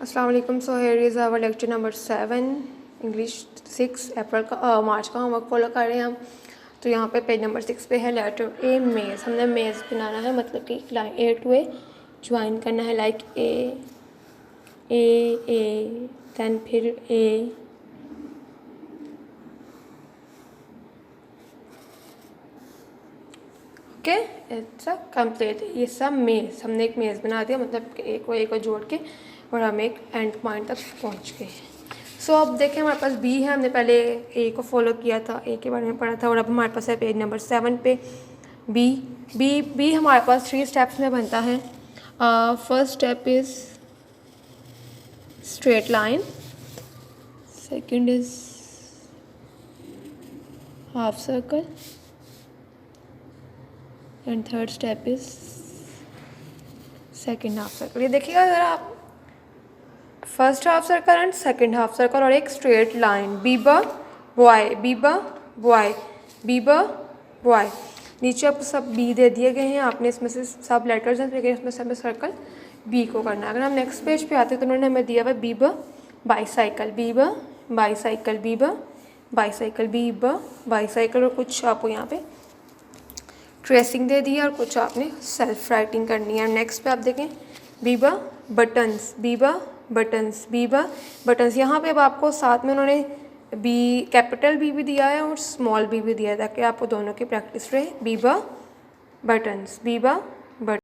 अस्सलाम वालेकुम। So here is our lecture number 7 English 6 April का मार्च का होमवर्क फॉलो कर रहे हैं हम। तो यहाँ पे पेज नंबर 6 पे है लेटर ए मेज़। हमने मेज़ बनाना है, मतलब कि line A to A join करना है, लाइक ए दैन फिर ए ओके, इट्स कंप्लीट। ये सब मेज़, हमने एक मेज़ बना दिया, मतलब कि एक को जोड़ के और हम एक एंड पॉइंट तक पहुंच गए। सो अब देखें, हमारे पास बी है। हमने पहले ए को फॉलो किया था, ए के बारे में पढ़ा था, और अब हमारे पास है पेज नंबर 7 पे बी हमारे पास 3 स्टेप्स में बनता है। First step is straight line, second is half circle and third step is second half circle. ये देखिएगा ज़रा आप, first half circle and second half circle और एक स्ट्रेट लाइन। बीबा बॉय, बीबा बॉय, बीबा बॉय। नीचे आपको सब बी दे दिए गए हैं, आपने इसमें से सब लेटर्स हैं, फिर इसमें से हमें सर्कल बी को करना है। अगर हम नेक्स्ट पेज पे आते हैं तो उन्होंने हमें दिया हुआ Biba bicycle, Biba bicycle, Biba bicycle, Biba bicycle, और कुछ आपको यहाँ पे ट्रेसिंग दे दिया और कुछ आपने सेल्फ राइटिंग करनी है। नेक्स्ट पे आप देखें Biba buttons, Biba buttons, Biba buttons. यहाँ पे अब आपको साथ में उन्होंने बी कैपिटल बी भी दिया है और स्मॉल बी भी दिया है, ताकि आपको दोनों की प्रैक्टिस रहे। Biba buttons, Biba button.